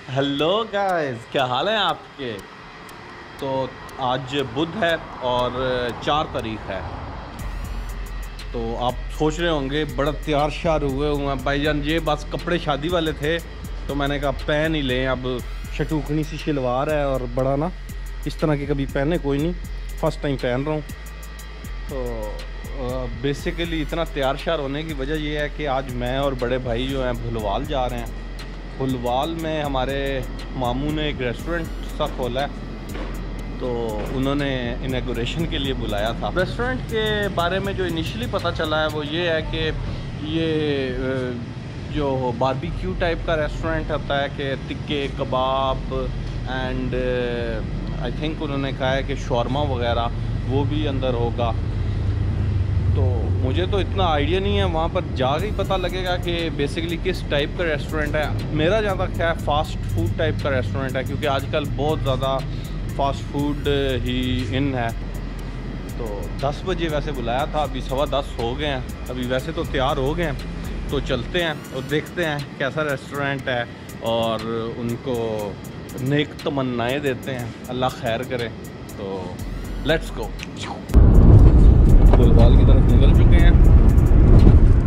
Hello guys, क्या हाल है आपके। तो आज बुध है और 4 तारीख है। तो आप सोच रहे होंगे बड़ा तैयार श्यार हुए हैं भाईजान, ये बस कपड़े शादी वाले थे तो मैंने कहा पहन ही लें। अब शटूकनी सी शलवार है और बड़ा ना इस तरह के कभी पहने कोई नहीं, फर्स्ट टाइम पहन रहा हूँ। तो बेसिकली इतना तैयार श्यार होने की वजह यह है कि आज मैं और बड़े भाई जो हैं भुलवाल जा रहे हैं। फुलवाल में हमारे मामू ने एक रेस्टोरेंट सा खोला है, तो उन्होंने इनॉग्रेशन के लिए बुलाया था। रेस्टोरेंट के बारे में जो इनिशियली पता चला है वो ये है कि ये जो बारबेक्यू टाइप का रेस्टोरेंट होता है कि टिक्के कबाब एंड आई थिंक उन्होंने कहा है कि शौरमा वगैरह वो भी अंदर होगा। तो मुझे तो इतना आइडिया नहीं है, वहाँ पर जाकर ही पता लगेगा कि बेसिकली किस टाइप का रेस्टोरेंट है। मेरा ज़्यादा क्या है, फ़ास्ट फूड टाइप का रेस्टोरेंट है, क्योंकि आजकल बहुत ज़्यादा फ़ास्ट फूड ही इन है। तो 10 बजे वैसे बुलाया था, अभी 10:15 हो गए हैं। अभी वैसे तो तैयार हो गए हैं, तो चलते हैं और देखते हैं कैसा रेस्टोरेंट है और उनको नेक तमन्नाएँ देते हैं, अल्लाह खैर करे। तो लेट्स गो। फुलवाल की तरफ निकल चुके हैं,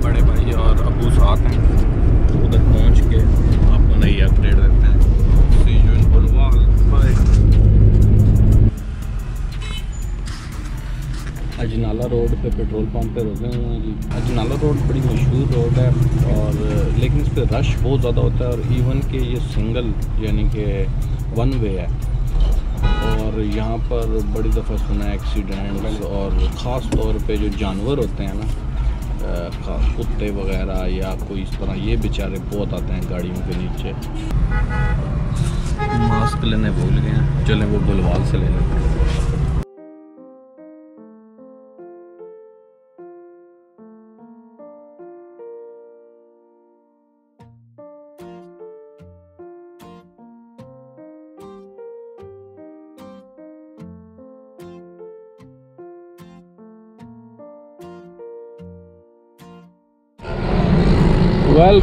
बड़े भाई और अबू साथ हैं। उधर पहुंच के आपको नई अपडेट देते हैं। See you in Phulwal, bye. Ajnala road पे पेट्रोल पंप पे रुके हुए हैं जी। अजनाला रोड बड़ी मशहूर रोड है और लेकिन इस पर रश बहुत ज़्यादा होता है और इवन कि ये सिंगल यानी कि वन वे है। और यहाँ पर बड़ी दफ़ा सुना है एक्सीडेंट, और ख़ास तौर पे जो जानवर होते हैं ना, कुत्ते वगैरह या कोई इस तरह, ये बेचारे बहुत आते हैं गाड़ियों के नीचे। मास्क लेने भूल गए हैं, चलें वो बुलवाल से ले लेते हैं।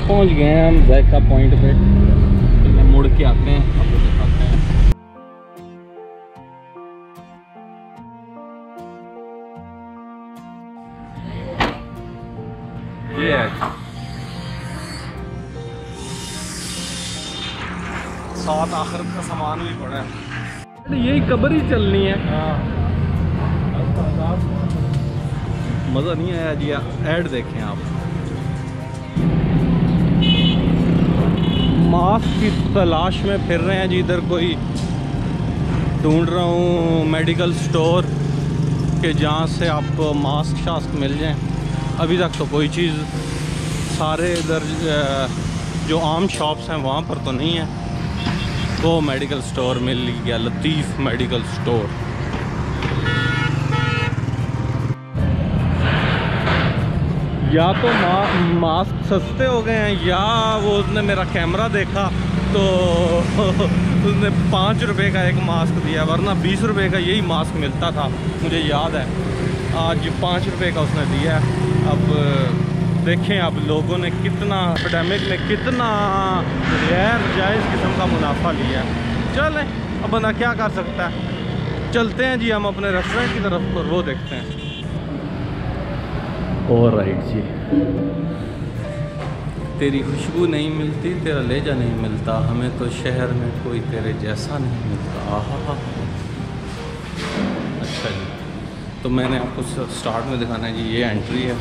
पहुंच गए हैं हम जायका पॉइंट पे। तो मुड़ के आते हैं, आपको दिखाते हैं। ये है साथ आखिरत का सामान भी पड़ा है। यही कब्र ही चलनी है। मज़ा नहीं आया जी। ऐड देखें आप, मास्क की तलाश में फिर रहे हैं जी। इधर कोई ढूंढ रहा हूँ मेडिकल स्टोर के जहाँ से आपको मास्क शास्क मिल जाएं। अभी तक तो कोई चीज़, सारे इधर जो आम शॉप्स हैं वहाँ पर तो नहीं है। वो मेडिकल स्टोर मिल गया, लतीफ़ मेडिकल स्टोर। या तो मास्क सस्ते हो गए हैं या वो उसने मेरा कैमरा देखा तो उसने 5 रुपए का एक मास्क दिया, वरना 20 रुपए का यही मास्क मिलता था, मुझे याद है। आज 5 रुपए का उसने दिया। अब देखें अब लोगों ने कितना एपिडेमिक में कितना गैर जायज़ किस्म का मुनाफा लिया। चलें, अब बंदा क्या कर सकता है। चलते हैं जी हम अपने रेस्टोरेंट की तरफ और वो देखते हैं। और राइट जी, तेरी खुशबू नहीं मिलती, तेरा लहजा नहीं मिलता, हमें तो शहर में कोई तेरे जैसा नहीं मिलता। आहा, अच्छा जी। तो मैंने आपको स्टार्ट में दिखाना है जी, ये एंट्री है।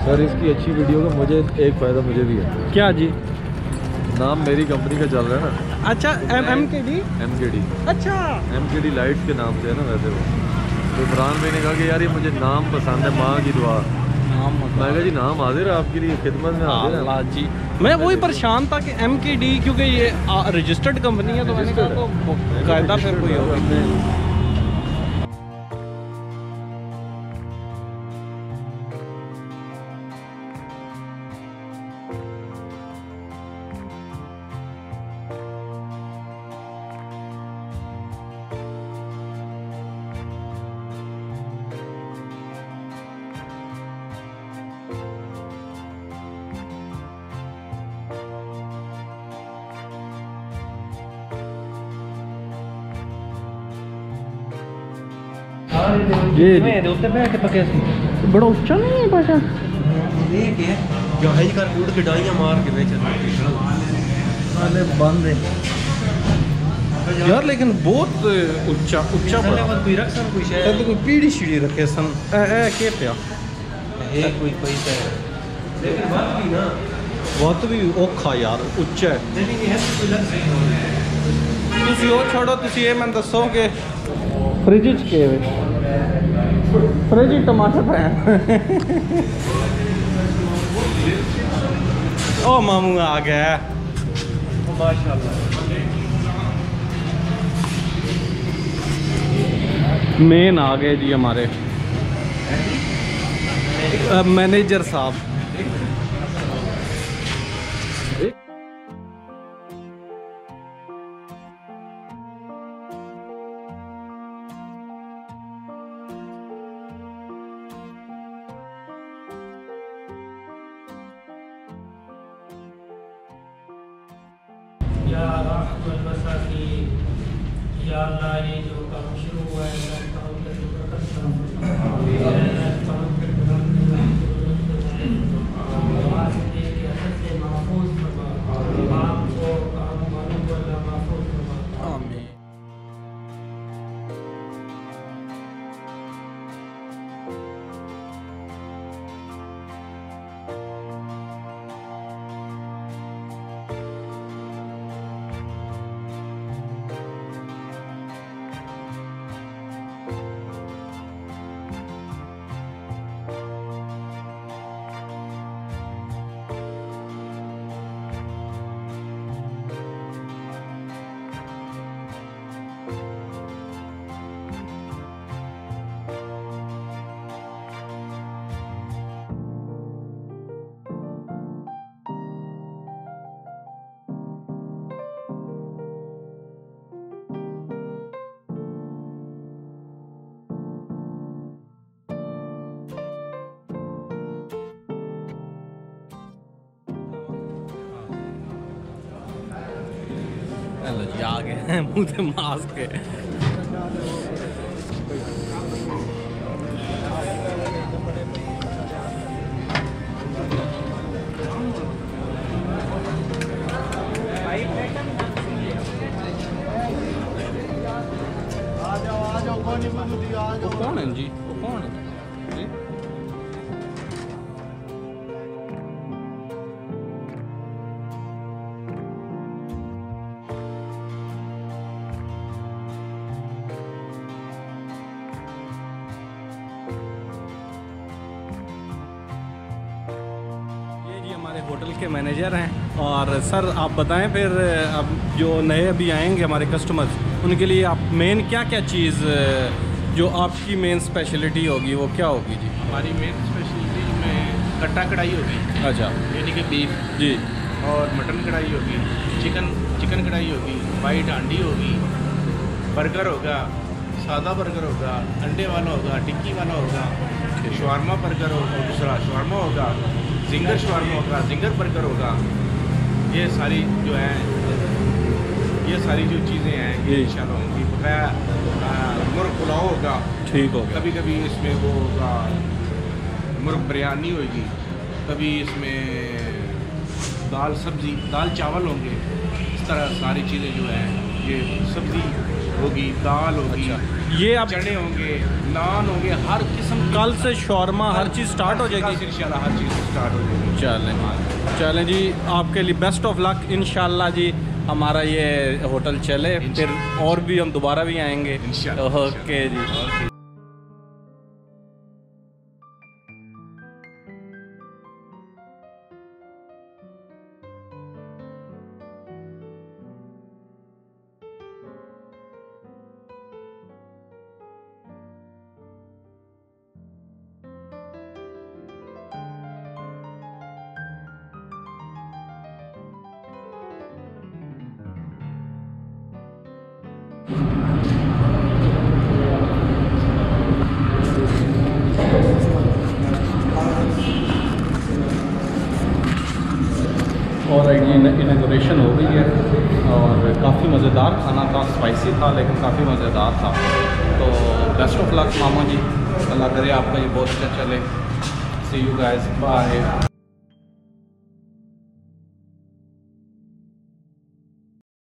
सर इसकी अच्छी वीडियो का मुझे एक फ़ायदा मुझे भी है। क्या जी? नाम मेरी कंपनी का चल रहा है ना। अच्छा, MKD। अच्छा, MKD लाइट्स के नाम से है ना वैसे वो। तो इमरान भाई ने कहा कि यार ये मुझे नाम पसंद है, माँ की दुआ। नाम मैं कहा जी नाम हाजिर है आपके लिए, खिदमत में हाजिर है जी। मैं वही परेशान था कि MKD, क्योंकि ये रजिस्टर्ड कंपनी है, तो मैंने कहा तो कायदा फिर कोई होगा। ये मेरे उत्ते बैठ के पके सी बड़ा ऊंचा नहीं है पाशा ये क्या है जहाज कर कूड़ के डाइयां मार के बेच अरे बंद है यार, लेकिन बहुत ऊंचा ऊंचा बड़ा कोई रख सन कोई तो शायद कोई पीढ़ी शीढ़ी रखे सन ए के पिया है कोई पैसा है लेकिन बात भी ना बहुत भी औखा यार, ਉੱਚਾ है। नहीं है कोई लग सही ਤੁਸੀਂ ਉਹ ਛੋੜੋ, ਤੁਸੀਂ ਇਹ ਮੈਨੂੰ ਦੱਸੋ ਕਿ ਫ੍ਰਿਜ 'ਚ ਕੀ ਹੈ? ਫ੍ਰਿਜ 'ਚ ਟਮਾਟਰ ਪਏ। ਉਹ ਮਾਮੂ ਆ ਗਿਆ माशाल्लाह मेन आ गए जी हमारे मैनेजर साहब। या रहमतुल मसाकीन, या अल्लाह ये जो काम शुरू हुआ है अल्लाह काम के बरकत फरमा, अल्लाह काम के आवाज़ दे के हद से महफूज फरमा, आपको काम वालों को अल्लाह महफूज फरमा। आमीन। हेलो जी, आ गए हैं मुँह से मास्क के। वो कौन है जी? वो कौन है जी? हमारे होटल के मैनेजर हैं। और सर आप बताएं फिर, अब जो नए अभी आएंगे हमारे कस्टमर्स, उनके लिए आप मेन क्या क्या चीज़ जो आपकी मेन स्पेशलिटी होगी वो क्या होगी जी? हमारी मेन स्पेशलिटी में कट्टा कढ़ाई होगी, अच्छा यानी कि बीफ, जी, और मटन कढ़ाई होगी, चिकन कढ़ाई होगी, वाइट हांडी होगी, बर्गर होगा, सादा बर्गर होगा, अंडे वाला होगा, टिक्की वाला होगा, शवारमा बर्गर होगा, दूसरा शवारमा होगा, जिंगर शवारमा होगा, जिंगर बर्गर होगा। ये सारी जो है, ये सारी जो चीज़ें हैं ये इंशाल्लाह होंगी। बकाया मुर्ग पुलाव होगा, ठीक हो गया। कभी कभी इसमें वो होगा मुर्ग बिरयानी होगी, कभी इसमें दाल सब्ज़ी, दाल चावल होंगे। इस तरह सारी चीज़ें जो हैं, ये सब्ज़ी होगी, दाल होगी, ये आप चने होंगे, नान होंगे, हर किस्म। कल से शौरमा हर चीज़ स्टार्ट हो जाएगी इंशाल्लाह, हर चीज़ स्टार्ट हो जाएगी। चलें जी, आपके लिए बेस्ट ऑफ लक। इंशाल्लाह जी हमारा ये होटल चले, फिर और भी हम दोबारा भी आएंगे इंशाल्लाह। ओके जी। और ये इनॉग्रेशन हो गई है और काफ़ी मज़ेदार खाना था, स्पाइसी था लेकिन काफ़ी मज़ेदार था। तो बेस्ट ऑफ लक मामू जी, अल्लाह करे आपका ये बहुत अच्छा चले। सी यू गाइस, बाय।